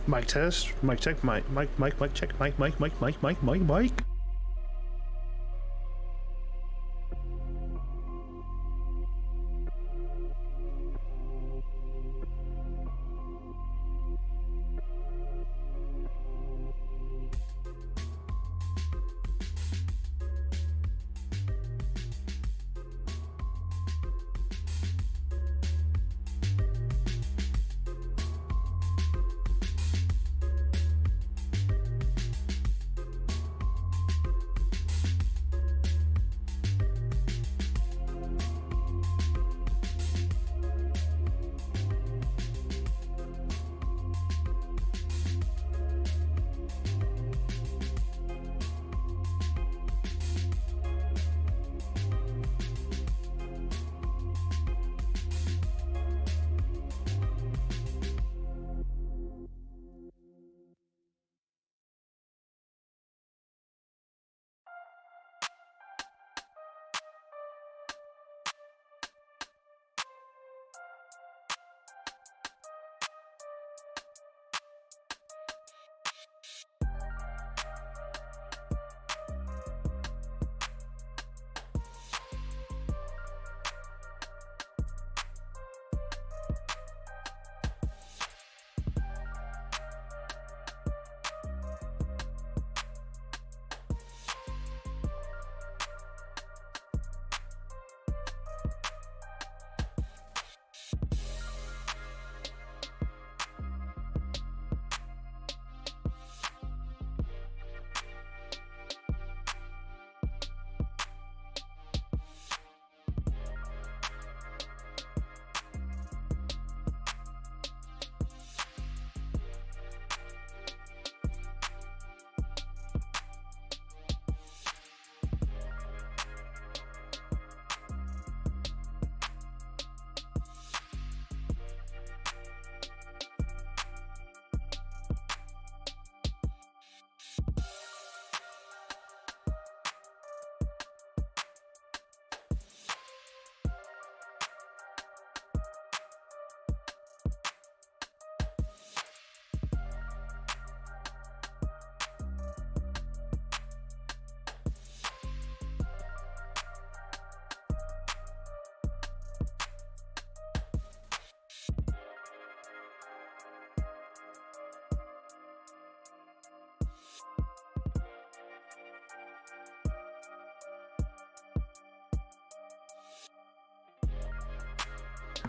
Mic test, mic check, mic check, mic.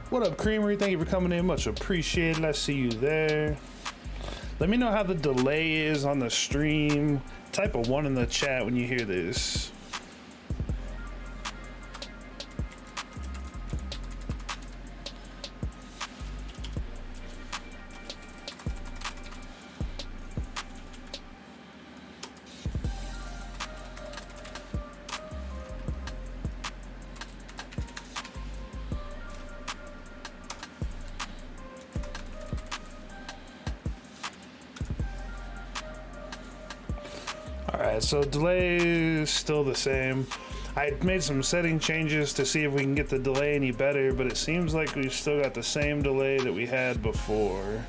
What up, Creamery? Thank you for coming in. Much appreciated. I see you there. Let me know how the delay is on the stream. Type a 1 in the chat when you hear this. Alright, so delay is still the same. I made some setting changes to see if we can get the delay any better, but it seems like we've still got the same delay that we had before.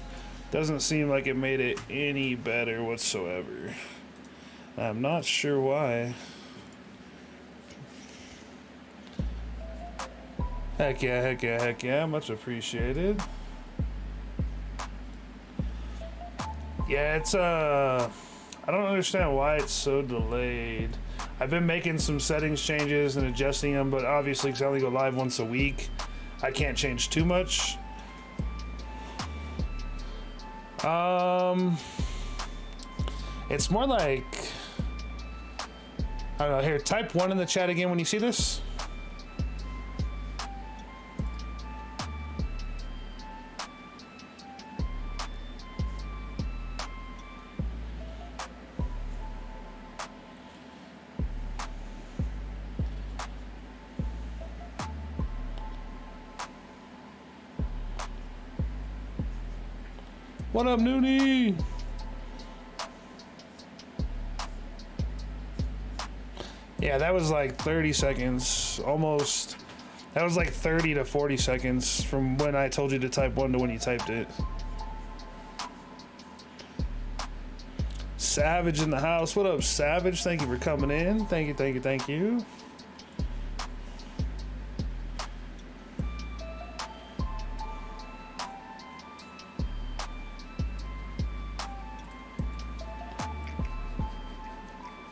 Doesn't seem like it made it any better whatsoever. I'm not sure why. Heck yeah, much appreciated. Yeah, it's I don't understand why it's so delayed. I've been making some settings changes and adjusting them, but obviously because I only go live once a week, I can't change too much. It's more like, I don't know, here, type 1 in the chat again when you see this. What up, Noonie? Yeah, that was like 30 seconds, almost. That was like 30 to 40 seconds from when I told you to type 1 to when you typed it. Savage in the house. What up, Savage? Thank you for coming in. Thank you, thank you, thank you.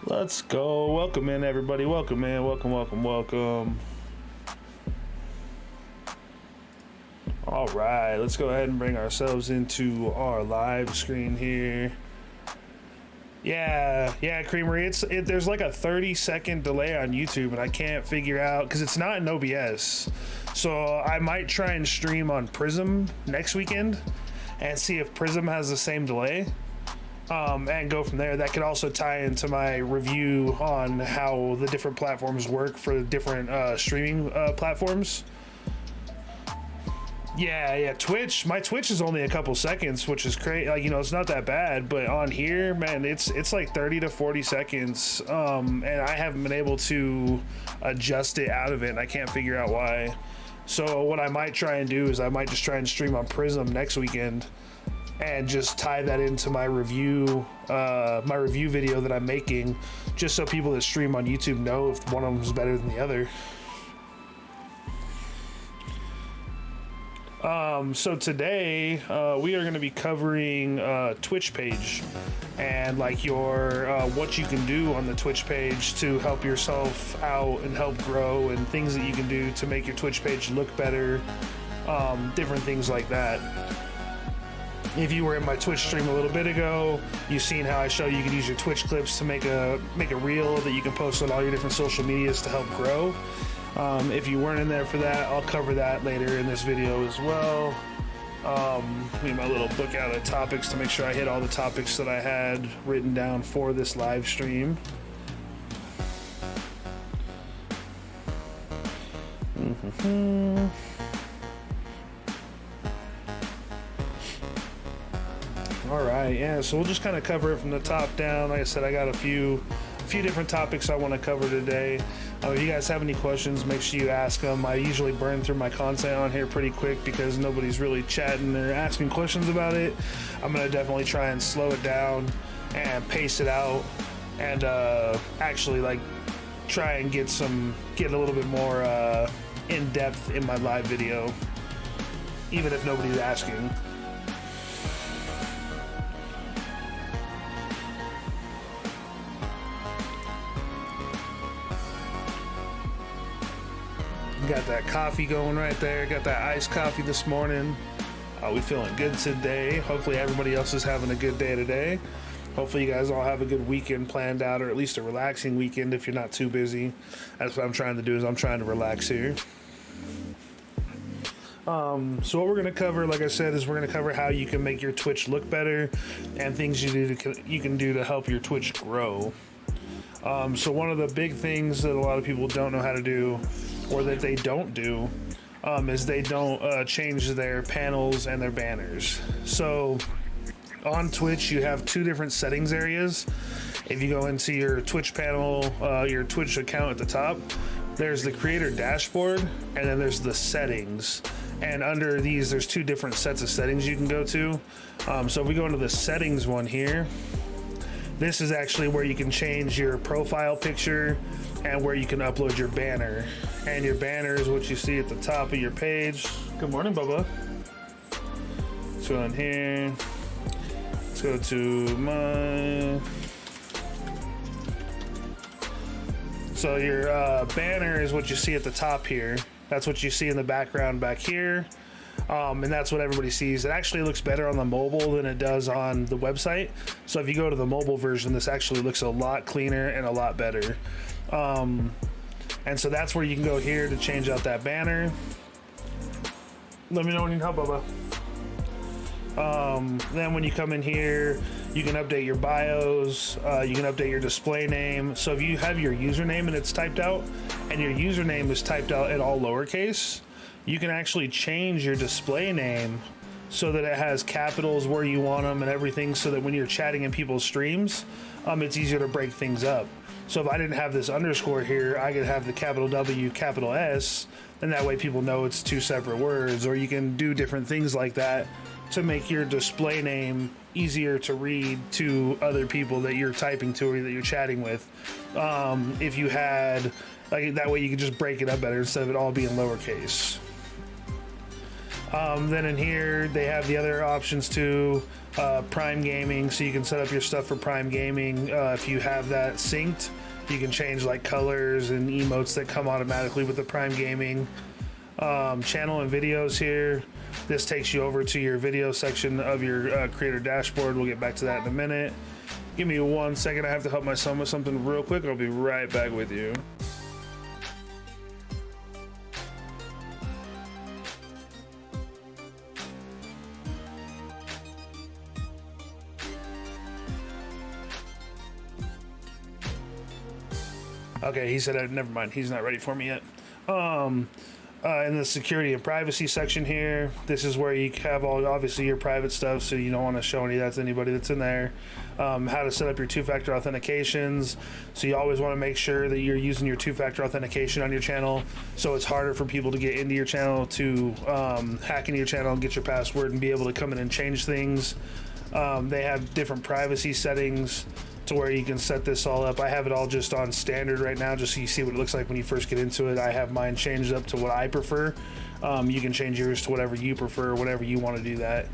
Let's go. Welcome in, everybody. Welcome in. Welcome, welcome, welcome. All right, let's go ahead and bring ourselves into our live screen here. Yeah, Creamery. There's like a 30-second delay on YouTube, and I can't figure out because it's not in OBS. So I might try and stream on Prism next weekend and see if Prism has the same delay. And go from there. That could also tie into my review on how the different platforms work for the different streaming platforms. Yeah, Twitch. My Twitch is only a couple seconds, which is crazy. Like, you know, it's not that bad, but on here, man, it's like 30 to 40 seconds. And I haven't been able to adjust it out of it, and I can't figure out why. So what I might try and do is I might just try and stream on Prism next weekend and just tie that into my review video that I'm making, just so people that stream on YouTube know if one of them is better than the other. So today we are going to be covering Twitch page and like your what you can do on the Twitch page to help yourself out and help grow, and things that you can do to make your Twitch page look better, different things like that. If you were in my Twitch stream a little bit ago, you've seen how I show you can use your Twitch clips to make a reel that you can post on all your different social medias to help grow. If you weren't in there for that, I'll cover that later in this video as well. Need my little book out of topics to make sure I hit all the topics that I had written down for this live stream. All right, yeah, so we'll just kind of cover it from the top down. Like I said, I got a few different topics I want to cover today. If you guys have any questions, make sure you ask them. I usually burn through my content on here pretty quick because nobody's really chatting or asking questions about it. I'm going to definitely try and slow it down and pace it out, and actually like try and get a little bit more in depth in my live video, even if nobody's asking. Got that coffee going right there. Got that iced coffee this morning. We feeling good today. Hopefully everybody else is having a good day today. Hopefully you guys all have a good weekend planned out, or at least a relaxing weekend if you're not too busy. That's what I'm trying to do, is I'm trying to relax here. So what we're going to cover, like I said, is we're going to cover how you can make your Twitch look better and things you can do to help your Twitch grow. So one of the big things that a lot of people don't know how to do, or that they don't do, is they don't change their panels and their banners. So on Twitch, you have two different settings areas. If you go into your Twitch panel, your Twitch account at the top, there's the creator dashboard, and then there's the settings. And under these, there's two different sets of settings you can go to. So if we go into the settings one here, this is actually where you can change your profile picture and where you can upload your banner. And your banner is what you see at the top of your page. Good morning, Bubba. Let's go in here. Let's go to my... So your banner is what you see at the top here. That's what you see in the background back here. And that's what everybody sees. It actually looks better on the mobile than it does on the website. So if you go to the mobile version, this actually looks a lot cleaner and a lot better. And so that's where you can go here to change out that banner. Let me know when you need help, Bubba. Then when you come in here, you can update your bios, you can update your display name. So if you have your username and it's typed out, and your username is typed out in all lowercase, you can actually change your display name so that it has capitals where you want them and everything, so that when you're chatting in people's streams, it's easier to break things up. So if I didn't have this underscore here, I could have the capital W, capital S, and that way people know it's two separate words. Or you can do different things like that to make your display name easier to read to other people that you're typing to or that you're chatting with. If you had, like, that way you can just break it up better instead of it all being lowercase. Then in here they have the other options too. Prime Gaming, so you can set up your stuff for Prime Gaming. If you have that synced, you can change like colors and emotes that come automatically with the Prime Gaming. Channel and videos here. This takes you over to your video section of your creator dashboard. We'll get back to that in a minute. Give me 1 second. I have to help my son with something real quick. I'll be right back with you. Okay, he said, never mind. He's not ready for me yet. In the security and privacy section here, this is where you have all, obviously, your private stuff, so you don't want to show any of that to anybody that's in there. How to set up your two-factor authentications, so you always want to make sure that you're using your two-factor authentication on your channel, so it's harder for people to get into your channel, to hack into your channel and get your password and be able to come in and change things. They have different privacy settings to where you can set this all up. I have it all just on standard right now, just so you see what it looks like when you first get into it. I have mine changed up to what I prefer. You can change yours to whatever you prefer, whatever you want to do that.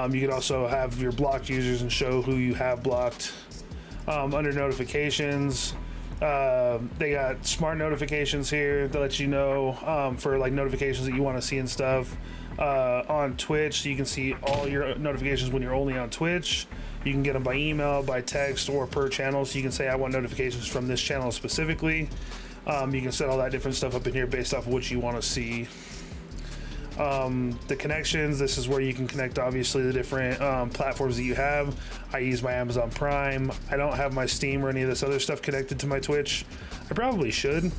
You can also have your blocked users and show who you have blocked. Under notifications, they got smart notifications here that let you know for like notifications that you want to see and stuff. On Twitch, you can see all your notifications when you're only on Twitch. You can get them by email, by text, or per channel, so you can say I want notifications from this channel specifically. You can set all that different stuff up in here based off of what you want to see. The connections, this is where you can connect obviously the different platforms that you have. I use my Amazon Prime. I don't have my Steam or any of this other stuff connected to my Twitch. I probably should,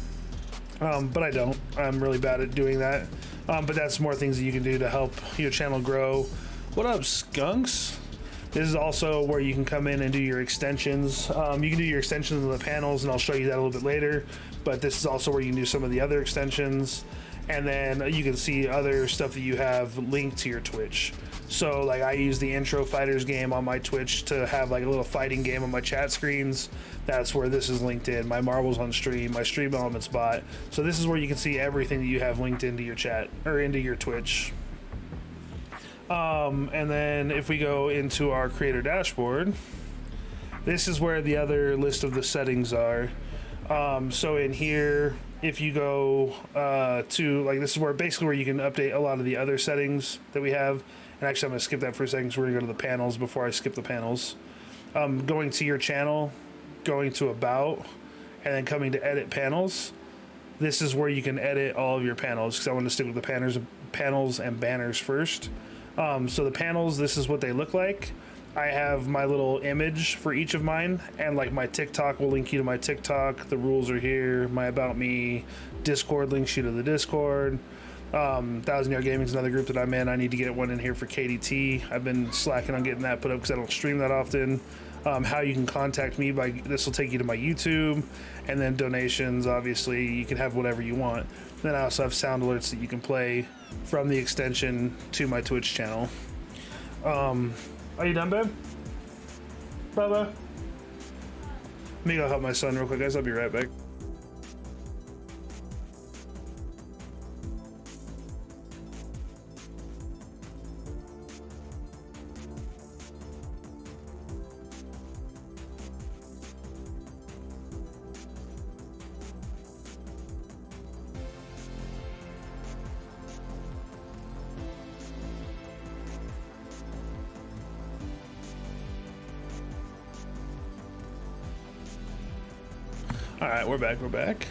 but I don't. I'm really bad at doing that. But that's more things that you can do to help your channel grow. What up, skunks? This is also where you can come in and do your extensions. You can do your extensions on the panels, and I'll show you that a little bit later. But this is also where you can do some of the other extensions. And then you can see other stuff that you have linked to your Twitch. So like I use the Intro Fighters game on my Twitch to have like a little fighting game on my chat screens. That's where this is linked in. My Marbles on Stream, my Stream Elements bot. So this is where you can see everything that you have linked into your chat or into your Twitch. And then if we go into our creator dashboard, this is where the other list of the settings are. So in here, if you go to like, this is where basically where you can update a lot of the other settings that we have. And actually I'm gonna skip that for a second, so we're gonna go to the panels before I skip the panels. Going to your channel, going to about, and then coming to edit panels. This is where you can edit all of your panels, because I want to stick with the panels and banners first. So the panels, this is what they look like. I have my little image for each of mine, and like my TikTok will link you to my TikTok. The rules are here. My About Me, Discord links you to the Discord. 1000 Yard Gaming is another group that I'm in. I need to get one in here for KDT. I've been slacking on getting that put up because I don't stream that often. How you can contact me by, this will take you to my YouTube, and then donations, obviously you can have whatever you want. Then I also have sound alerts that you can play from the extension to my Twitch channel. Are you done, babe? Bubba? Let me go help my son real quick, guys. I'll be right back. All right, we're back.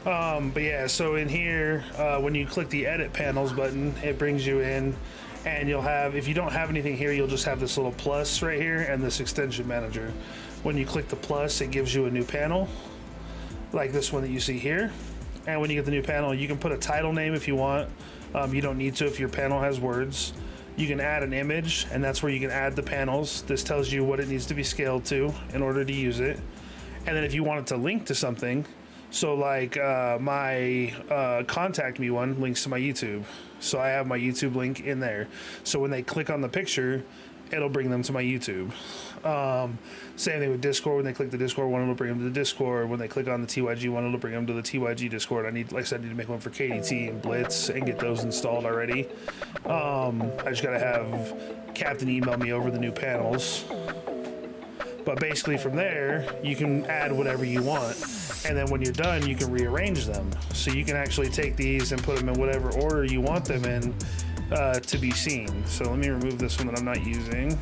But yeah, so in here, when you click the edit panels button, it brings you in, and you'll have, if you don't have anything here, you'll just have this little plus right here and this extension manager. When you click the plus, it gives you a new panel like this one that you see here. And when you get the new panel, you can put a title name if you want. You don't need to if your panel has words. You can add an image, and that's where you can add the panels. This tells you what it needs to be scaled to in order to use it. And then if you want it to link to something, So like my contact me one links to my YouTube. So I have my YouTube link in there. So when they click on the picture, it'll bring them to my YouTube. Same thing with Discord. When they click the Discord one, it'll bring them to the Discord. When they click on the TYG one, it'll bring them to the TYG Discord. Like I said, I need to make one for KDT and Blitz and get those installed already. I just gotta have Captain email me over the new panels. But basically from there, you can add whatever you want. And then when you're done, you can rearrange them. So you can actually take these and put them in whatever order you want them in to be seen. So let me remove this one that I'm not using.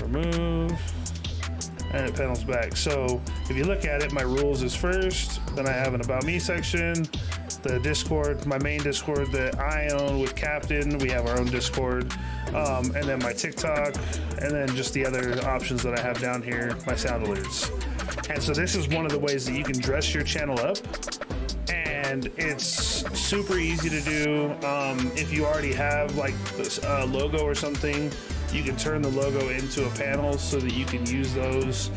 Remove. And it panels back. So if you look at it, my rules is first. Then I have an about me section. The Discord, my main Discord that I own with Captain, we have our own Discord, and then my TikTok, and then just the other options that I have down here, my sound alerts. And so this is one of the ways that you can dress your channel up, and it's super easy to do. If you already have like a logo or something, you can turn the logo into a panel so that you can use those.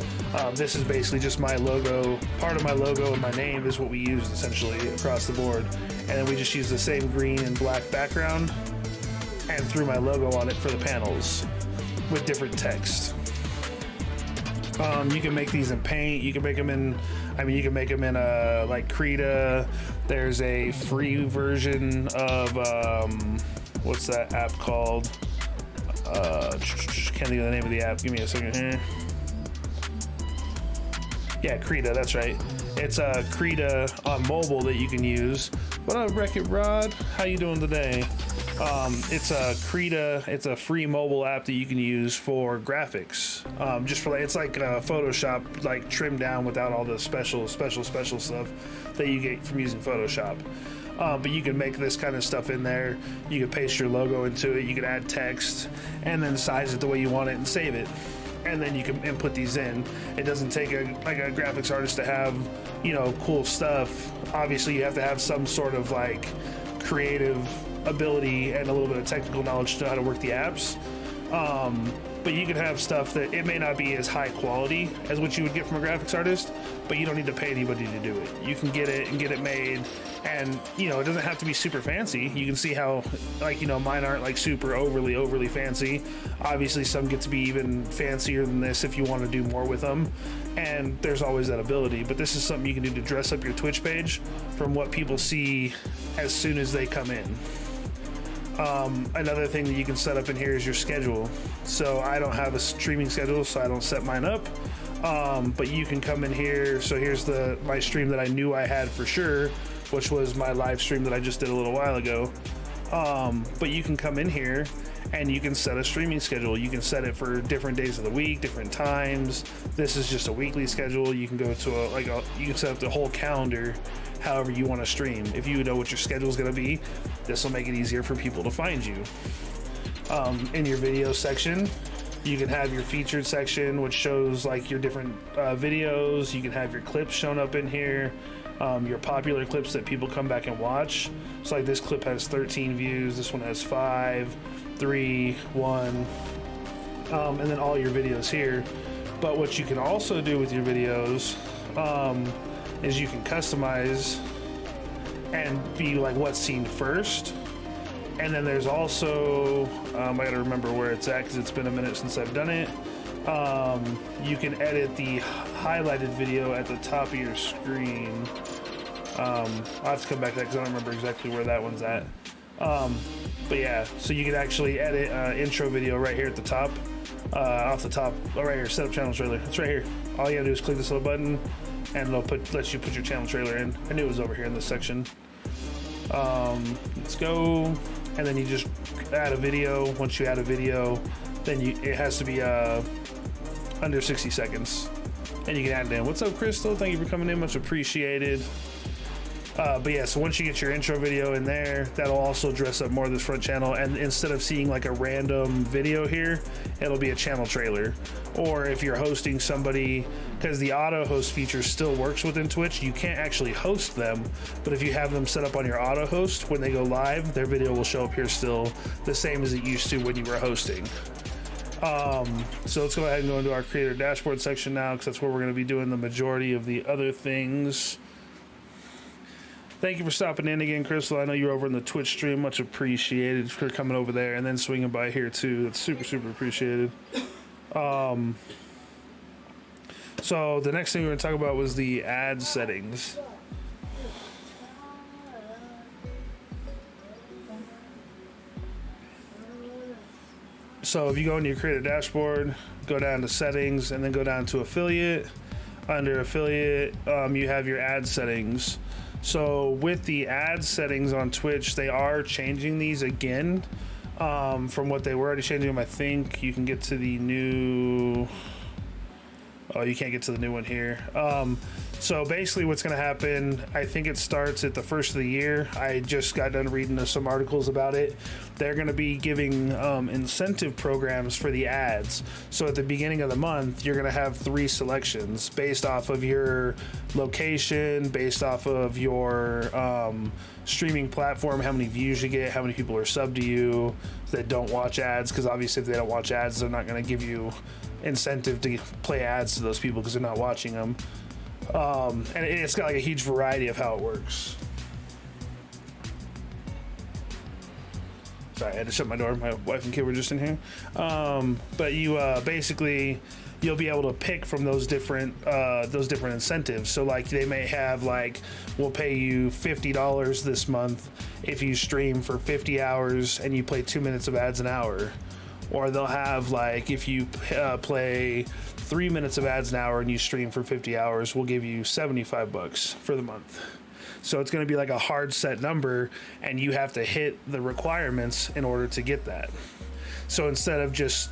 This is basically just my logo. Part of my logo and my name is what we use essentially across the board. And then we just use the same green and black background and threw my logo on it for the panels with different text. You can make these in Paint. You can make them in, you can make them in like Krita. There's a free version of, what's that app called? Can't think of the name of the app. Give me a second here. Yeah, Krita, that's right. It's a Krita on mobile that you can use. What up, Wreck-It Rod? How you doing today? It's a Krita. It's a free mobile app that you can use for graphics. Just for it's like Photoshop, like trimmed down without all the special stuff that you get from using Photoshop. But you can make this kind of stuff in there. You can paste your logo into it. You can add text and then size it the way you want it and save it. And then you can input these in. It doesn't take a graphics artist to have, cool stuff. Obviously, you have to have some sort of like creative ability and a little bit of technical knowledge to know how to work the apps. But you can have stuff that it may not be as high quality as what you would get from a graphics artist, but you don't need to pay anybody to do it. You can get it and get it made, and it doesn't have to be super fancy. You can see how mine aren't like super overly fancy. Obviously some get to be even fancier than this if you want to do more with them, and there's always that ability. But this is something you can do to dress up your Twitch page from what people see as soon as they come in. Another thing that you can set up in here is your schedule. So I don't have a streaming schedule, so I don't set mine up. But you can come in here. So here's my stream that I knew I had for sure, which was my live stream that I just did a little while ago. But you can come in here and you can set a streaming schedule. You can set it for different days of the week, different times. This is just a weekly schedule. You can go to you can set up the whole calendar however you want to stream. If you know what your schedule is going to be, this will make it easier for people to find you. In your video section, you can have your featured section, which shows like your different videos. You can have your clips shown up in here, your popular clips that people come back and watch. So like this clip has 13 views, this one has 5, 3, 1, and then all your videos here. But what you can also do with your videos is you can customize and be like what's seen first. And then there's also, I gotta remember where it's at because it's been a minute since I've done it. You can edit the highlighted video at the top of your screen. I'll have to come back to that because I don't remember exactly where that one's at. But yeah, so you can actually edit intro video right here at the top. Off the top, right here, set up channel trailer. It's right here. All you gotta do is click this little button and it'll let you put your channel trailer in. I knew it was over here in this section. Let's go. And then you just add a video. Once you add a video, then it has to be under 60 seconds. And you can add it in. What's up, Crystal? Thank you for coming in. Much appreciated. But yeah, so once you get your intro video in there, that'll also dress up more of this front channel. And instead of seeing like a random video here, it'll be a channel trailer. Or if you're hosting somebody, because the auto host feature still works within Twitch, you can't actually host them. But if you have them set up on your auto host, when they go live, their video will show up here still the same as it used to when you were hosting. So let's go ahead and go into our creator dashboard section now, because that's where we're going to be doing the majority of the other things. Thank you for stopping in again, Crystal. I know you're over in the Twitch stream. Much appreciated for coming over there and then swinging by here too. It's super, super appreciated. So the next thing we're going to talk about was the ad settings. So if you go into your creator dashboard, go down to settings, and then go down to affiliate. Under affiliate, you have your ad settings. So with the ad settings on Twitch, they are changing these again from what they were already changing them. I think you can get to the new... Oh, you can't get to the new one here. So basically what's going to happen, I think it starts at the first of the year. I just got done reading some articles about it. They're going to be giving incentive programs for the ads. So at the beginning of the month, you're going to have 3 selections based off of your location, based off of your streaming platform, how many views you get, how many people are subbed to you that don't watch ads, because obviously if they don't watch ads, they're not going to give you incentive to play ads to those people because they're not watching them. And it's got like a huge variety of how it works. Sorry, I had to shut my door. My wife and kid were just in here. But you basically, you'll be able to pick from those different incentives. So like they may have like, we'll pay you $50 this month if you stream for 50 hours and you play 2 minutes of ads an hour. Or they'll have like, if you play 3 minutes of ads an hour and you stream for 50 hours, we'll give you $75 for the month. So it's going to be like a hard set number, and you have to hit the requirements in order to get that. So instead of just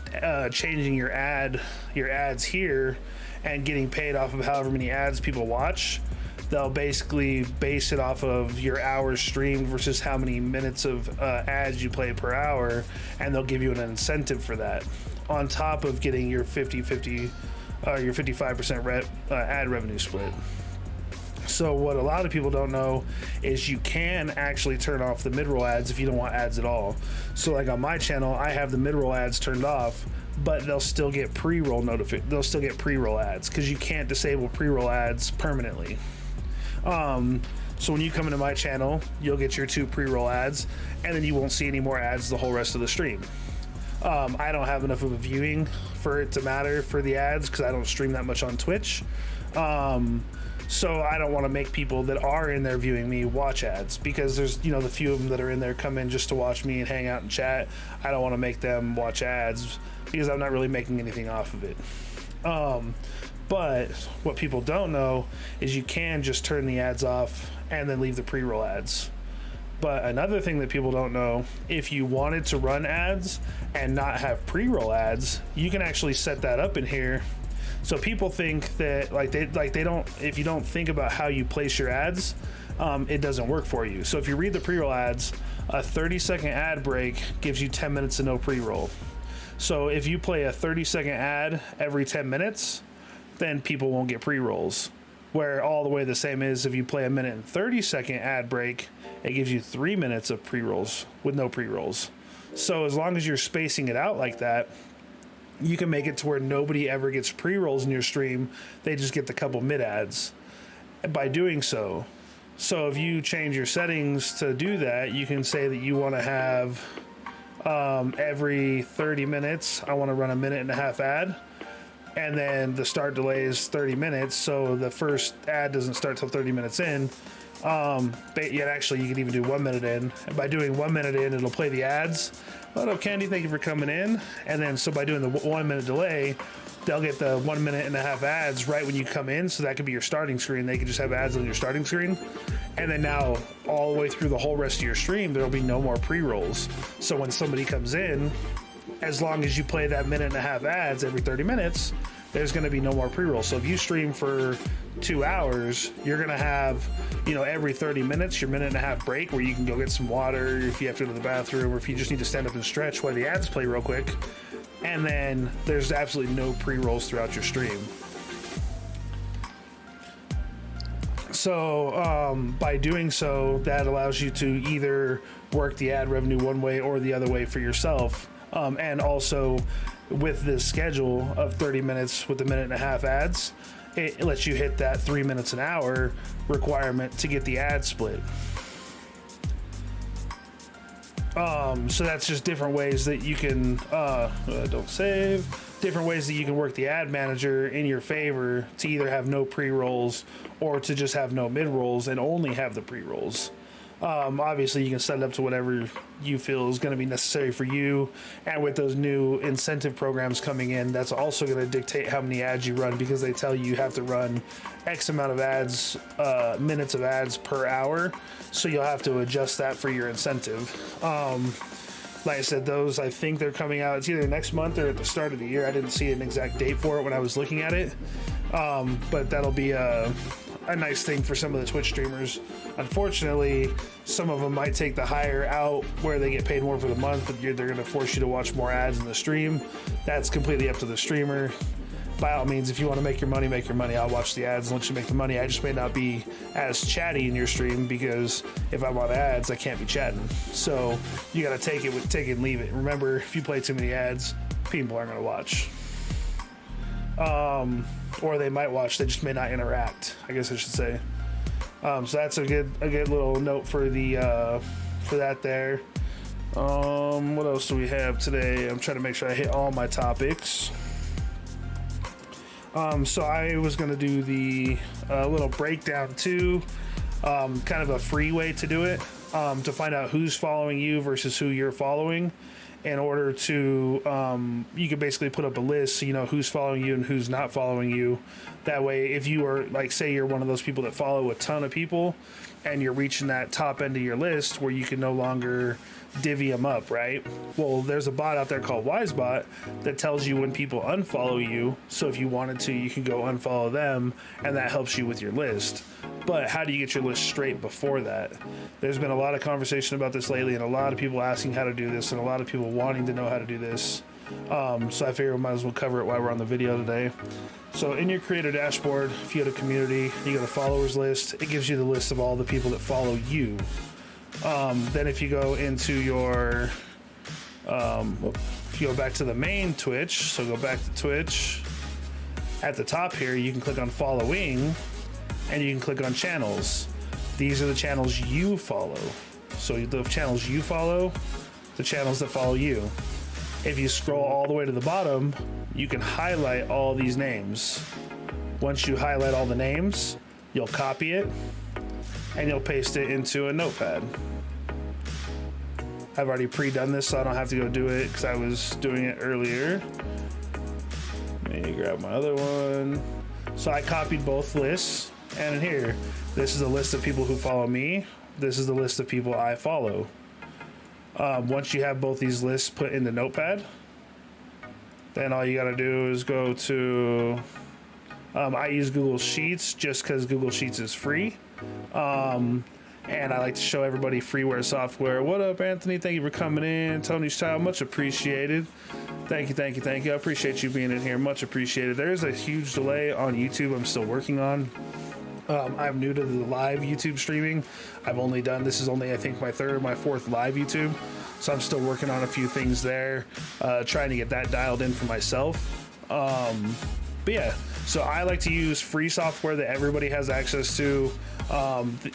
changing your ads here and getting paid off of however many ads people watch, they'll basically base it off of your hours streamed versus how many minutes of ads you play per hour, and they'll give you an incentive for that on top of getting your 50-50 your 55% ad revenue split. So what a lot of people don't know is you can actually turn off the mid-roll ads if you don't want ads at all. So like on my channel, I have the mid-roll ads turned off, but they'll still get pre-roll they'll still get pre-roll ads, because you can't disable pre-roll ads permanently. So when you come into my channel, you'll get your 2 pre-roll ads, and then you won't see any more ads the whole rest of the stream. I don't have enough of a viewing for it to matter for the ads, because I don't stream that much on Twitch. So I don't want to make people that are in there viewing me watch ads, because there's, the few of them that are in there come in just to watch me and hang out and chat. I don't want to make them watch ads because I'm not really making anything off of it. But what people don't know is you can just turn the ads off and then leave the pre-roll ads. But another thing that people don't know, if you wanted to run ads and not have pre-roll ads, you can actually set that up in here. So people think that they don't, if you don't think about how you place your ads, it doesn't work for you. So if you read the pre-roll ads, a 30-second ad break gives you 10 minutes of no pre-roll. So if you play a 30-second ad every 10 minutes, then people won't get pre-rolls. Where all the way the same is if you play a minute and 30-second ad break, it gives you 3 minutes of pre-rolls with no pre-rolls. So as long as you're spacing it out like that, you can make it to where nobody ever gets pre-rolls in your stream. They just get the couple mid ads by doing so. So if you change your settings to do that, you can say that you want to have every 30 minutes, I want to run a minute and a half ad. And then the start delay is 30 minutes, so the first ad doesn't start till 30 minutes in. But yet actually you can even do 1 minute in. And by doing 1 minute in, it'll play the ads. What up, Candy? Thank you for coming in. And then so by doing the 1 minute delay, they'll get the 1 minute and a half ads right when you come in. So that could be your starting screen. They could just have ads on your starting screen. And then now all the way through the whole rest of your stream, there'll be no more pre-rolls. So when somebody comes in, as long as you play that minute and a half ads every 30 minutes, there's going to be no more pre-roll. So if you stream for 2 hours, you're going to have, every 30 minutes, your minute and a half break where you can go get some water if you have to go to the bathroom, or if you just need to stand up and stretch while the ads play real quick. And then there's absolutely no pre-rolls throughout your stream. So by doing so, that allows you to either work the ad revenue one way or the other way for yourself. And also with this schedule of 30 minutes with a minute and a half ads, it lets you hit that 3 minutes an hour requirement to get the ad split. So that's just different ways that you can, don't save, different ways that you can work the ad manager in your favor to either have no pre-rolls or to just have no mid-rolls and only have the pre-rolls. Obviously, you can set it up to whatever you feel is going to be necessary for you. And with those new incentive programs coming in, that's also going to dictate how many ads you run, because they tell you have to run X amount of ads, minutes of ads per hour. So you'll have to adjust that for your incentive. Like I said, those, I think they're coming out. It's either next month or at the start of the year. I didn't see an exact date for it when I was looking at it. But that'll be a nice thing for some of the Twitch streamers. Unfortunately, some of them might take the higher out where they get paid more for the month, but they're going to force you to watch more ads in the stream. That's completely up to the streamer. By all means, if you want to make your money, make your money. I'll watch the ads and let you make the money. I just may not be as chatty in your stream, because if I'm on ads, I can't be chatting. So you got to take it and leave it. Remember, if you play too many ads, people aren't going to watch. Or they might watch, they just may not interact, I guess I should say. So that's a good little note for the for that there. What else do we have today? I'm trying to make sure I hit all my topics. So I was going to do the little breakdown too, kind of a free way to do it, to find out who's following you versus who you're following, in order to, you can basically put up a list so you know who's following you and who's not following you. That way, if you are, like, say you're one of those people that follow a ton of people and you're reaching that top end of your list where you can no longer divvy them up, right? Well, there's a bot out there called WiseBot that tells you when people unfollow you. So if you wanted to, you can go unfollow them, and that helps you with your list. But how do you get your list straight before that? There's been a lot of conversation about this lately, and a lot of people asking how to do this, and a lot of people wanting to know how to do this. So I figure we might as well cover it while we're on the video today. So in your creator dashboard, if you go to community, you go to followers list, it gives you the list of all the people that follow you. Then if you go into your, if you go back to the main Twitch, so go back to Twitch, at the top here, you can click on following, and you can click on channels. These are the channels you follow. So the channels you follow, the channels that follow you. If you scroll all the way to the bottom, you can highlight all these names. Once you highlight all the names, you'll copy it and you'll paste it into a notepad. I've already pre-done this, so I don't have to go do it because I was doing it earlier. Let me grab my other one. So I copied both lists, and in here, this is a list of people who follow me. This is the list of people I follow. Once you have both these lists put in the notepad, then all you got to do is go to, I use Google Sheets just because Google Sheets is free. And I like to show everybody freeware software. What up, Anthony? Thank you for coming in. Tony's Child, much appreciated. Thank you. I appreciate you being in here. Much appreciated. There is a huge delay on YouTube I'm still working on. I'm new to the live YouTube streaming. I've only done, this is only, I think, my third or my fourth live YouTube. So I'm still working on a few things there, trying to get that dialed in for myself. But yeah, so I like to use free software that everybody has access to.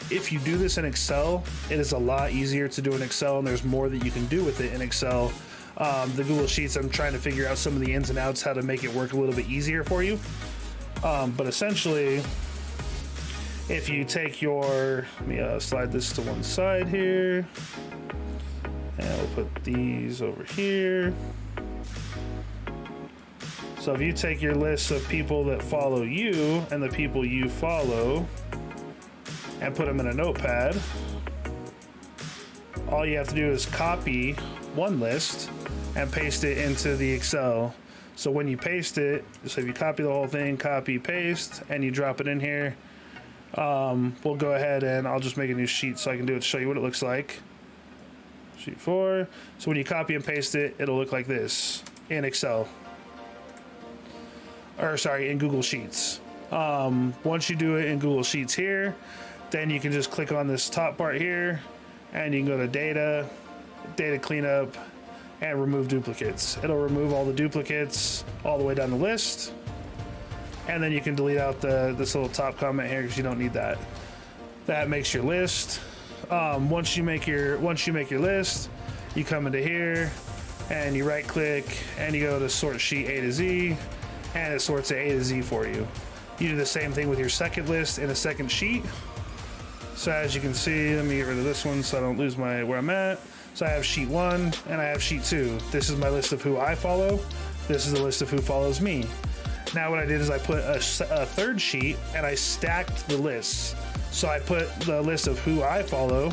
If you do this in Excel, it is a lot easier to do in Excel, and there's more that you can do with it in Excel. The Google Sheets, I'm trying to figure out some of the ins and outs, how to make it work a little bit easier for you. But essentially, if you take your, let me slide this to one side here, and we'll put these over here. So if you take your list of people that follow you and the people you follow and put them in a notepad, all you have to do is copy one list and paste it into the Excel. So when you paste it, so if you copy the whole thing, copy, paste, and you drop it in here, we'll go ahead and I'll just make a new sheet so I can do it to show you what it looks like. Sheet 4. So when you copy and paste it, it'll look like this in Excel. Or sorry, in Google Sheets. Once you do it in Google Sheets here, then you can just click on this top part here, and you can go to data cleanup, and remove duplicates. It'll remove all the duplicates all the way down the list. And then you can delete out this little top comment here because you don't need that. That makes your list. Once you make your list, you come into here and you right click and you go to sort sheet A to Z, and it sorts it A to Z for you. You do the same thing with your second list in a second sheet. So as you can see, let me get rid of this one so I don't lose where I'm at. So I have sheet 1 and I have sheet 2. This is my list of who I follow. This is the list of who follows me. Now what I did is I put a third sheet and I stacked the lists. So I put the list of who I follow,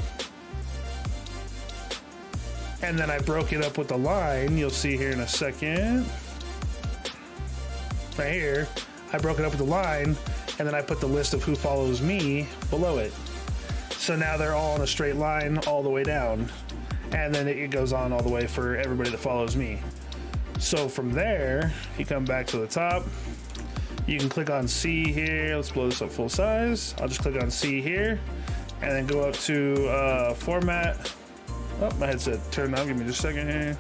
and then I broke it up with a line. You'll see here in a second. Right here, I broke it up with a line, and then I put the list of who follows me below it. So now they're all in a straight line all the way down, and then it goes on all the way for everybody that follows me. So from there, you come back to the top. You can click on C here. Let's blow this up full size. I'll just click on C here and then go up to format. Oh, my headset turned on. Give me just a second here.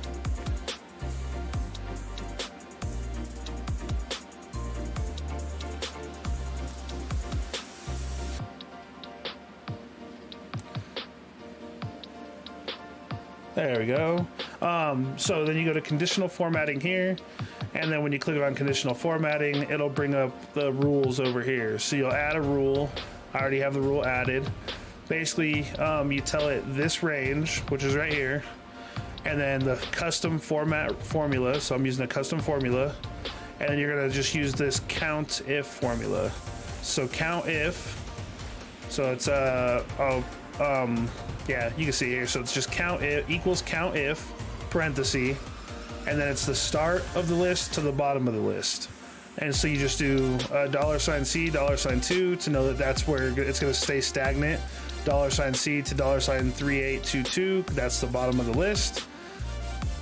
There we go. So then you go to conditional formatting here. And then when you click on conditional formatting, it'll bring up the rules over here. So you'll add a rule. I already have the rule added. Basically, you tell it this range, which is right here, and then the custom format formula. So I'm using a custom formula, and then you're gonna just use this count if formula. So count if. So it's yeah, you can see here. So it's just count if equals count if parenthesis. And then it's the start of the list to the bottom of the list. And so you just do $C, $2 to know that that's where it's going to stay stagnant. $C to $3822, that's the bottom of the list.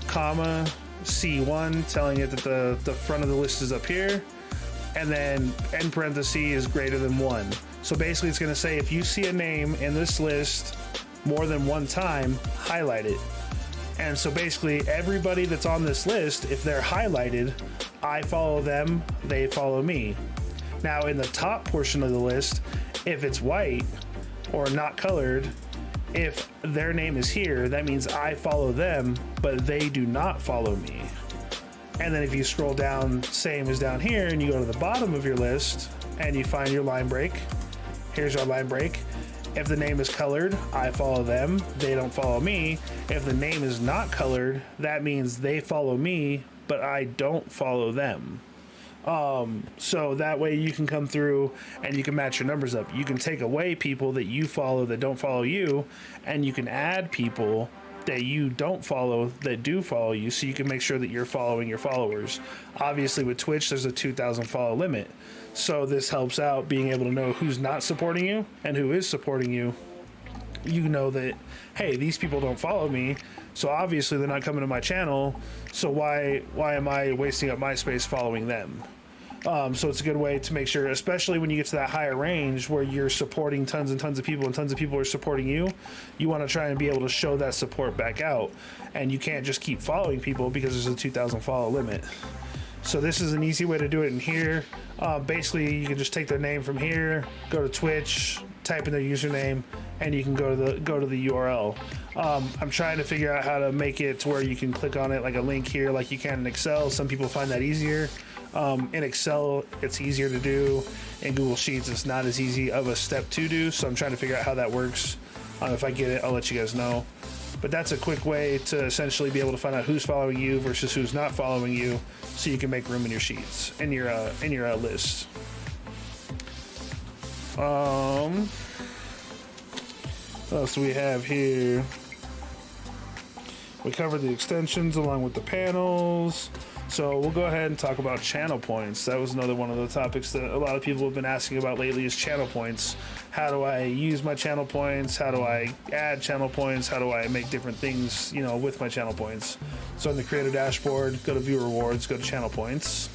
Comma, C1, telling it that the front of the list is up here. And then end parenthesis is greater than 1. So basically it's going to say if you see a name in this list more than one time, highlight it. And so basically everybody that's on this list, if they're highlighted, I follow them, they follow me. Now in the top portion of the list, if it's white or not colored, if their name is here, that means I follow them, but they do not follow me. And then if you scroll down, same as down here, and you go to the bottom of your list and you find your line break, here's our line break. If the name is colored, I follow them, they don't follow me. If the name is not colored, that means they follow me, but I don't follow them. So that way you can come through and you can match your numbers up. You can take away people that you follow that don't follow you, and you can add people that you don't follow that do follow you, so you can make sure that you're following your followers. Obviously with Twitch, there's a 2,000 follow limit. So this helps out being able to know who's not supporting you and who is supporting you. You know that, hey, these people don't follow me, so obviously they're not coming to my channel, so why am I wasting up my space following them? So it's a good way to make sure, especially when you get to that higher range where you're supporting tons and tons of people and tons of people are supporting you, you want to try and be able to show that support back out. And you can't just keep following people because there's a 2,000 follow limit. So this is an easy way to do it in here. Basically, you can just take their name from here, go to Twitch, type in their username, and you can go to the URL. I'm trying to figure out how to make it to where you can click on it like a link here, like you can in Excel. Some people find that easier. In Excel, it's easier to do. In Google Sheets, it's not as easy of a step to do. So I'm trying to figure out how that works. If I get it, I'll let you guys know. But that's a quick way to essentially be able to find out who's following you versus who's not following you, so you can make room in your sheets, in your list. What else do we have here? We covered the extensions along with the panels. So we'll go ahead and talk about channel points. That was another one of the topics that a lot of people have been asking about lately, is channel points. How do I use my channel points? How do I add channel points? How do I make different things, with my channel points? So in the creator dashboard, go to view rewards, go to channel points.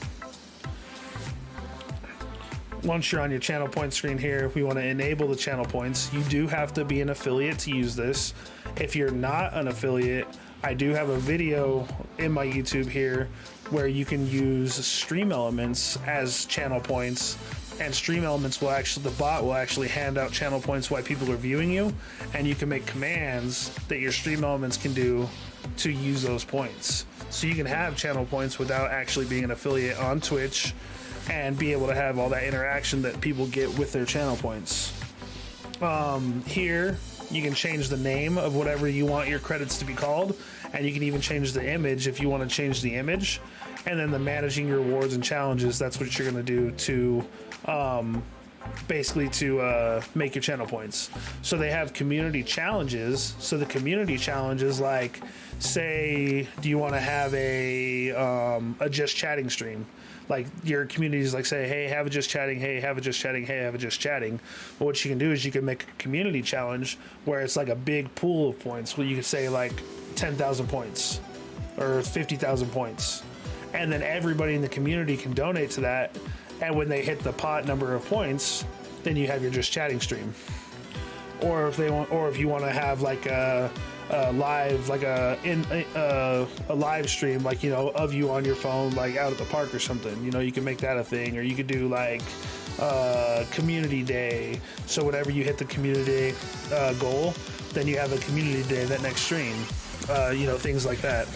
Once you're on your channel point screen here, we want to enable the channel points. You do have to be an affiliate to use this. If you're not an affiliate, I do have a video in my YouTube here where you can use Stream Elements as channel points, and Stream Elements will actually, the bot will actually hand out channel points while people are viewing you, and you can make commands that your Stream Elements can do to use those points. So you can have channel points without actually being an affiliate on Twitch and be able to have all that interaction that people get with their channel points. Here, you can change the name of whatever you want your credits to be called, and you can even change the image if you want to change the image. And then the managing your rewards and challenges, that's what you're going to do to basically to make your channel points. So they have community challenges. So the community challenges, like, say, do you want to have a just chatting stream? Like, your community is like, say, hey, have a just chatting, hey, have a just chatting, hey, have a just chatting. But what you can do is you can make a community challenge where it's like a big pool of points, where you could say like 10,000 points or 50,000 points. And then everybody in the community can donate to that. And when they hit the pot number of points, then you have your just chatting stream. Or if they want, or if you want to have like a live, like a live stream, like, you know, of you on your phone, like out at the park or something, you know, you can make that a thing. Or you could do like community day. So whenever you hit the community day goal, then you have a community day that next stream. You know, things like that.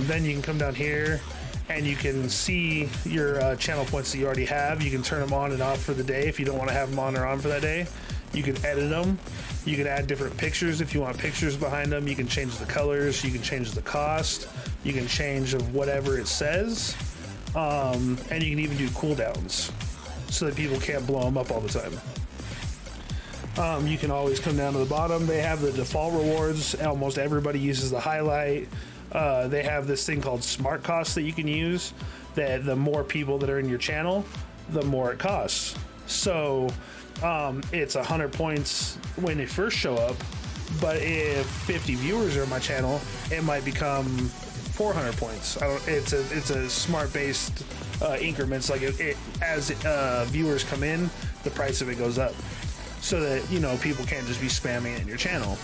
Then you can come down here and you can see your channel points that you already have. You can turn them on and off for the day if you don't want to have them on or on for that day. You can edit them. You can add different pictures if you want pictures behind them. You can change the colors. You can change the cost. You can change of whatever it says. And you can even do cooldowns so that people can't blow them up all the time. You can always come down to the bottom. They have the default rewards. Almost everybody uses the highlight. They have this thing called smart costs that you can use, that the more people that are in your channel, the more it costs. So it's 100 points when you first show up, but if 50 viewers are in my channel, it might become 400 points. It's a smart based increments. Like as viewers come in, the price of it goes up, so that, you know, people can't just be spamming it in your channel.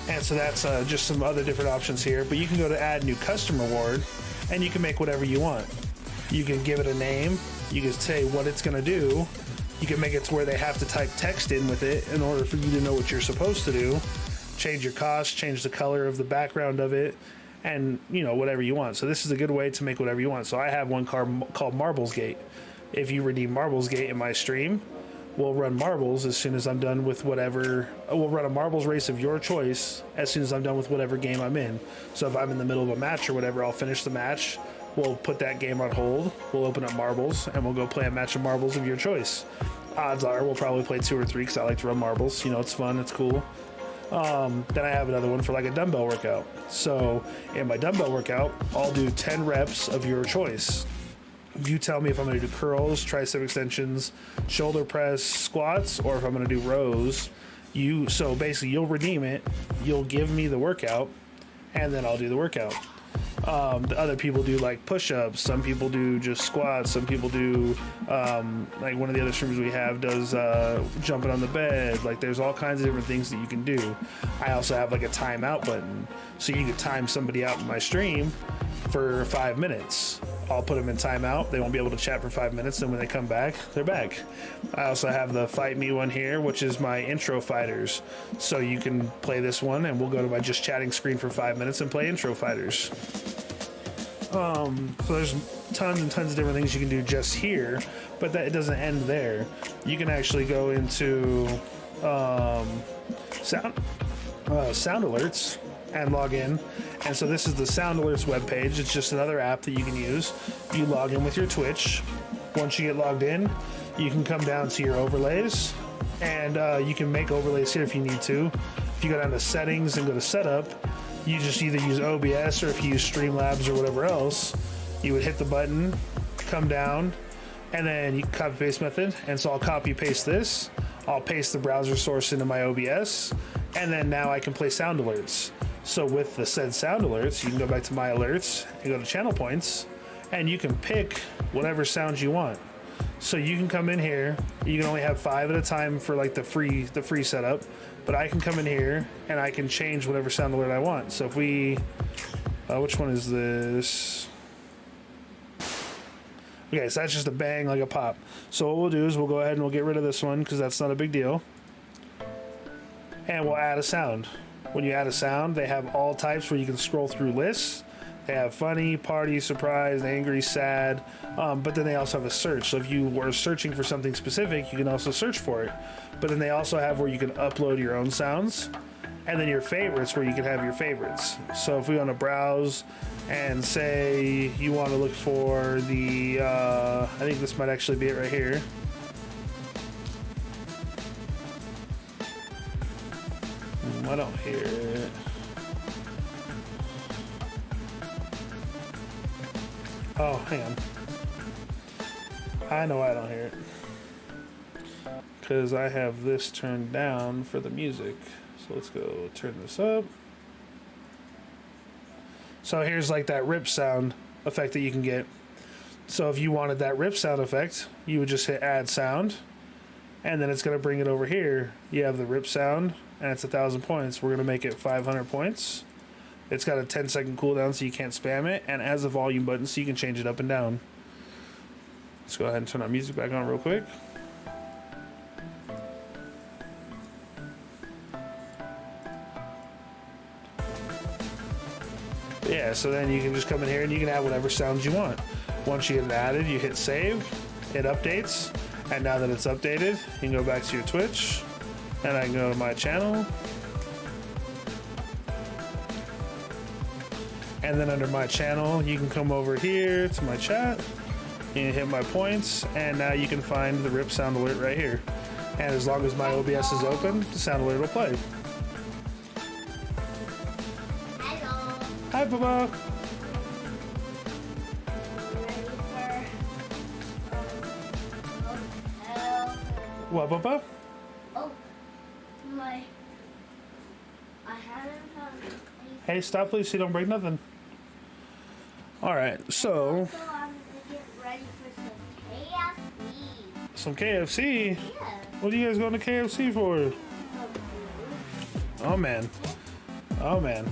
And so that's just some other different options here. But you can go to add new custom reward, and you can make whatever you want. You can give it a name. You can say what it's going to do. You can make it to where they have to type text in with it in order for you to know what you're supposed to do. Change your cost, change the color of the background of it, and, you know, whatever you want. So this is a good way to make whatever you want. So I have one called Marbles Gate. If you redeem Marbles Gate in my stream, we'll run marbles as soon as I'm done with whatever. We'll run a marbles race of your choice as soon as I'm done with whatever game I'm in. So if I'm in the middle of a match or whatever, I'll finish the match. We'll put that game on hold. We'll open up marbles and we'll go play a match of marbles of your choice. Odds are we'll probably play 2 or 3 because I like to run marbles. You know, it's fun, it's cool. Then I have another one for like a dumbbell workout. So in my dumbbell workout, I'll do 10 reps of your choice. You tell me if I'm going to do curls, tricep extensions, shoulder press, squats, or if I'm going to do rows. So basically you'll redeem it, you'll give me the workout, and then I'll do the workout. The other people do like push-ups, some people do just squats, some people do like one of the other streamers we have does jumping on the bed. Like, there's all kinds of different things that you can do. I also have like a timeout button, so you can time somebody out in my stream for 5 minutes. I'll put them in timeout. They won't be able to chat for 5 minutes, and when they come back, they're back. I also have the Fight Me one here, which is my intro fighters. So you can play this one, and we'll go to my just chatting screen for 5 minutes and play intro fighters. So there's tons and tons of different things you can do just here, but that it doesn't end there. You can actually go into sound alerts and log in. And so this is the Sound Alerts webpage. It's just another app that you can use. You log in with your Twitch. Once you get logged in, you can come down to your overlays, and you can make overlays here if you need to. If you go down to settings and go to setup, you just either use OBS, or if you use Streamlabs or whatever else, you would hit the button, come down, and then you copy paste method. And so I'll copy paste this. I'll paste the browser source into my OBS, and then now I can play sound alerts. So with the said sound alerts, you can go back to my alerts and go to channel points, and you can pick whatever sounds you want. So you can come in here, you can only have 5 at a time for like the free setup, but I can come in here and I can change whatever sound alert I want. So if we, which one is this? Okay, so that's just a bang like a pop. So what we'll do is we'll go ahead and we'll get rid of this one because that's not a big deal. And we'll add a sound. When you add a sound, they have all types where you can scroll through lists. They have funny, party, surprise, angry, sad, but then they also have a search. So if you were searching for something specific, you can also search for it. But then they also have where you can upload your own sounds, and then your favorites where you can have your favorites. So if we want to browse and say you want to look for the, I think this might actually be it right here. I don't hear it. Oh, hang on. I know I don't hear it. Because I have this turned down for the music. So let's go turn this up. So here's like that rip sound effect that you can get. So if you wanted that rip sound effect, you would just hit add sound. And then it's going to bring it over here. You have the rip sound, and it's 1,000 points. We're going to make it 500 points. It's got a 10-second cooldown, so you can't spam it, and it has a volume button, so you can change it up and down. Let's go ahead and turn our music back on real quick. Yeah, so then you can just come in here and you can add whatever sounds you want. Once you get it added, you hit save, it updates, and now that it's updated, you can go back to your Twitch, and I can go to my channel. And then under my channel, you can come over here to my chat, you can hit my points, and now you can find the rip sound alert right here. And as long as my OBS is open, the sound alert will play. Hello. Hi, Baba. What, Baba? Oh, I haven't found anything. Hey, stop, please. So you don't break nothing. All right, so So I'm gonna get ready for some KFC. some KFC. Yeah. What are you guys going to KFC for? Oh man. Oh man.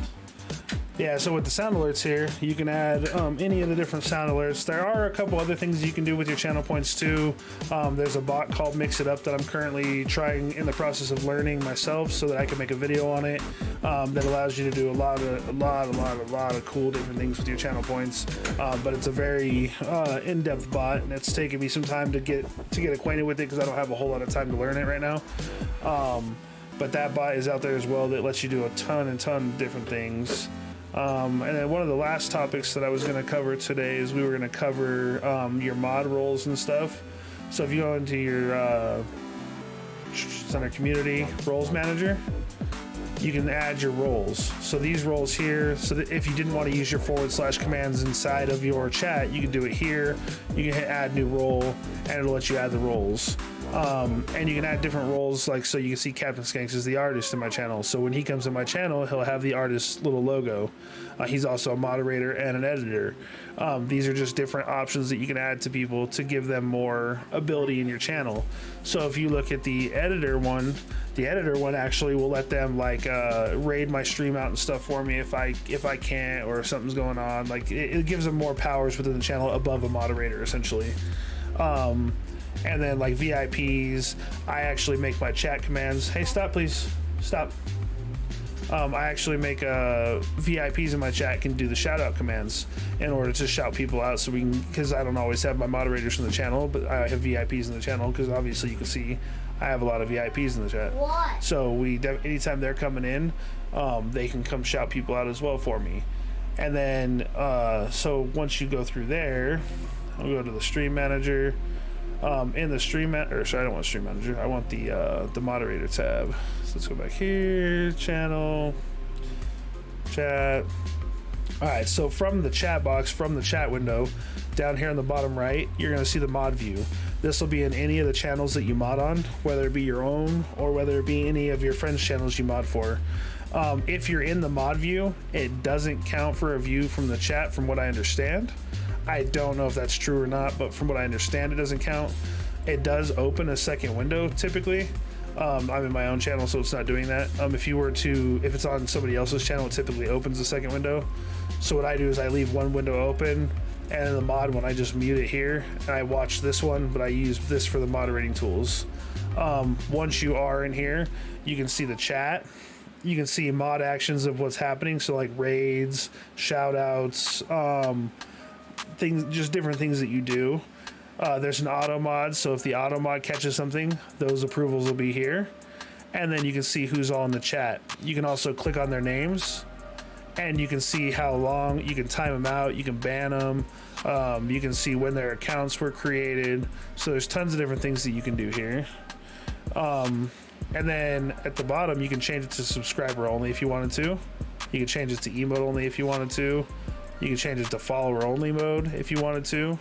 Yeah, so with the sound alerts here, you can add any of the different sound alerts. There are a couple other things you can do with your channel points too. There's a bot called Mix It Up that I'm currently trying in the process of learning myself so that I can make a video on it that allows you to do a lot of cool different things with your channel points. But it's a very in-depth bot, and it's taken me some time to get acquainted with it because I don't have a whole lot of time to learn it right now. But that bot is out there as well that lets you do a ton of different things. And then one of the last topics that I was going to cover today is we were going to cover your mod roles and stuff. So if you go into your Center Community Roles Manager, you can add your roles. So these roles here, so that if you didn't want to use your / commands inside of your chat, you can do it here. You can hit add new role, and it'll let you add the roles. And you can add different roles, like so you can see Captain Skanks is the artist in my channel. So when he comes in my channel, he'll have the artist's little logo. He's also a moderator and an editor. These are just different options that you can add to people to give them more ability in your channel. So if you look at the editor one actually will let them like raid my stream out and stuff for me if I can't or if something's going on. Like it gives them more powers within the channel above a moderator essentially. And then like VIPs, I actually make my chat commands. Hey, stop, please. Stop. I actually make VIPs in my chat can do the shout out commands in order to shout people out so we can, because I don't always have my moderators in the channel, but I have VIPs in the channel because obviously you can see I have a lot of VIPs in the chat. What? So anytime they're coming in, they can come shout people out as well for me. And then, so once you go through there, I'll go to the stream manager. In the stream I don't want stream manager. I want the moderator tab. So let's go back here, channel, chat. All right, so from the chat box, from the chat window, down here on the bottom right, you're gonna see the mod view. This will be in any of the channels that you mod on, whether it be your own or whether it be any of your friends' channels you mod for. If you're in the mod view, it doesn't count for a view from the chat, from what I understand. I don't know if that's true or not, but from what I understand, it doesn't count. It does open a second window typically, I'm in my own channel, so it's not doing that. If it's on somebody else's channel, it typically opens the second window. So what I do is I leave one window open, and in the mod one, I just mute it here, and I watch this one, but I use this for the moderating tools. Once you are in here, you can see the chat. You can see mod actions of what's happening. So like raids, shout outs, things, just different things that you do. There's an auto mod. So if the auto mod catches something, those approvals will be here. And then you can see who's all in the chat. You can also click on their names and you can see how long, you can time them out. You can ban them. You can see when their accounts were created. So there's tons of different things that you can do here. And then at the bottom, you can change it to subscriber only if you wanted to. You can change it to emote only if you wanted to. You can change it to follower only mode if you wanted to.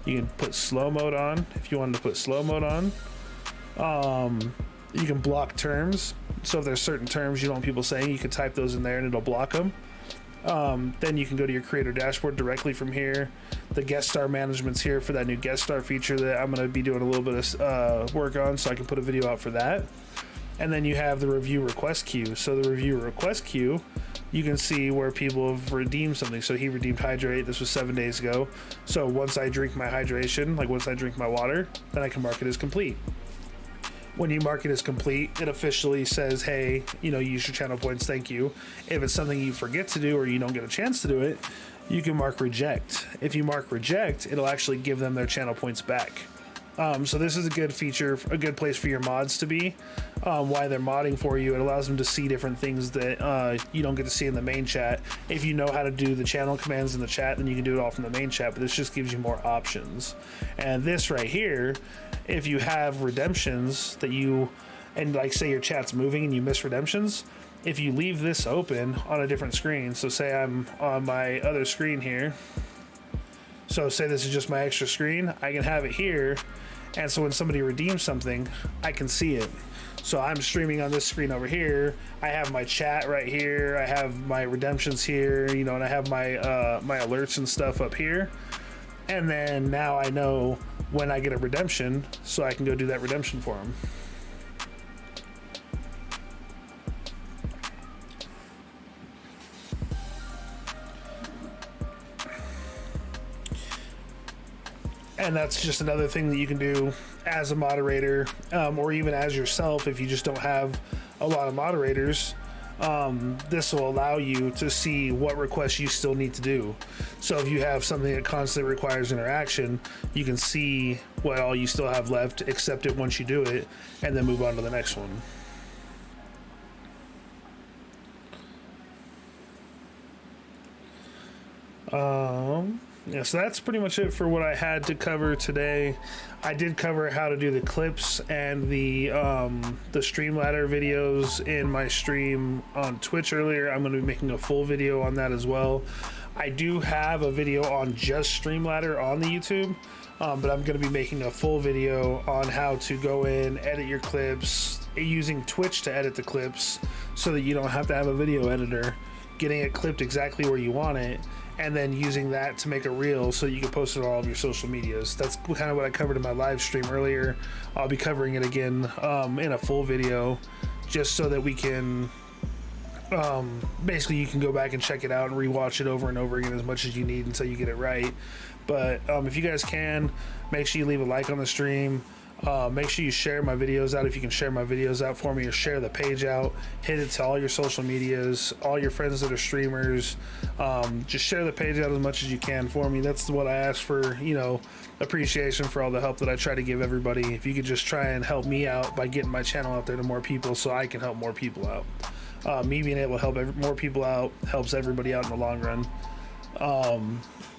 You can put slow mode on if you wanted to put slow mode on. You can block terms. So if there's certain terms you don't want people saying, you can type those in there and it'll block them. Then you can go to your creator dashboard directly from here. The guest star management's here for that new guest star feature that I'm going to be doing a little bit of work on, so I can put a video out for that. And then you have the review request queue. So the review request queue, you can see where people have redeemed something. So he redeemed hydrate. This was 7 days ago. So once I drink my hydration, like once I drink my water, then I can mark it as complete. When you mark it as complete, it officially says, hey, you know, use your channel points, thank you. If it's something you forget to do or you don't get a chance to do it, you can mark reject. If you mark reject, it'll actually give them their channel points back. So this is a good feature, a good place for your mods to be. Why they're modding for you, it allows them to see different things that you don't get to see in the main chat. If you know how to do the channel commands in the chat, then you can do it all from the main chat, but this just gives you more options. And this right here, if you have redemptions that and like say your chat's moving and you miss redemptions, if you leave this open on a different screen, so say I'm on my other screen here, so say this is just my extra screen, I can have it here, and so when somebody redeems something, I can see it. So I'm streaming on this screen over here, I have my chat right here, I have my redemptions here, you know, and I have my my alerts and stuff up here. And then now I know when I get a redemption, so I can go do that redemption for them. And that's just another thing that you can do as a moderator, or even as yourself if you just don't have a lot of moderators. This will allow you to see what requests you still need to do. So if you have something that constantly requires interaction, you can see what all you still have left, accept it once you do it, and then move on to the next one. Yeah, so that's pretty much it for what I had to cover today. I did cover how to do the clips and the Streamladder videos in my stream on Twitch earlier. I'm going to be making a full video on that as well. I do have a video on just Streamladder on the YouTube, but I'm going to be making a full video on how to go in, edit your clips, using Twitch to edit the clips so that you don't have to have a video editor, getting it clipped exactly where you want it, and then using that to make a reel so you can post it on all of your social medias. That's kind of what I covered in my live stream earlier. I'll be covering it again in a full video, just so that we can basically you can go back and check it out and rewatch it over and over again as much as you need until you get it right. But if you guys can, make sure you leave a like on the stream. Make sure you share my videos out if you can share my videos out for me, or share the page out, hit it to all your social medias, all your friends that are streamers. Just share the page out as much as you can for me. That's what I ask for, you know, appreciation for all the help that I try to give everybody. If you could just try and help me out by getting my channel out there to more people so I can help more people out. Me being able to help more people out helps everybody out in the long run.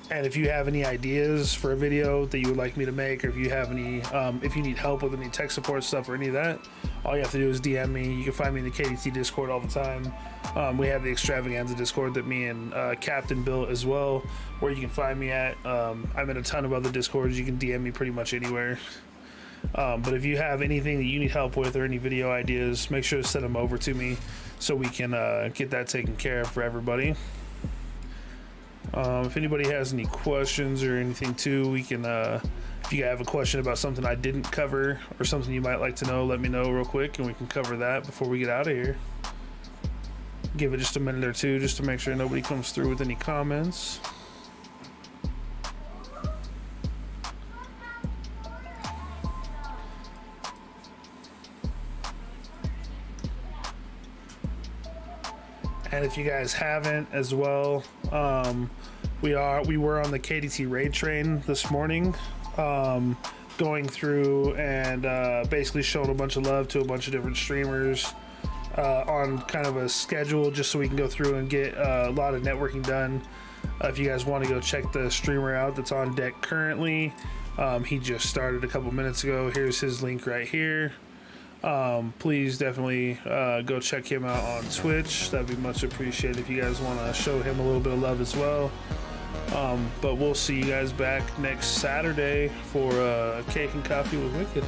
And if you have any ideas for a video that you would like me to make, or if you have any, if you need help with any tech support stuff or any of that, all you have to do is DM me. You can find me in the KDT Discord all the time. We have the Extravaganza Discord that me and Captain built as well, where you can find me at. I'm in a ton of other Discords. You can DM me pretty much anywhere. But if you have anything that you need help with or any video ideas, make sure to send them over to me so we can get that taken care of for everybody. If anybody has any questions or anything too, we can If you have a question about something I didn't cover or something you might like to know, let me know real quick and we can cover that before we get out of here. Give it just a minute or two just to make sure nobody comes through with any comments. And if you guys haven't as well, we were on the KDT raid train this morning, going through and basically showing a bunch of love to a bunch of different streamers on kind of a schedule, just so we can go through and get a lot of networking done. If you guys want to go check the streamer out that's on deck currently, he just started a couple minutes ago. Here's his link right here. Please definitely go check him out on Twitch. That'd be much appreciated if you guys want to show him a little bit of love as well. But we'll see you guys back next Saturday for Cake and Coffee with Wicked.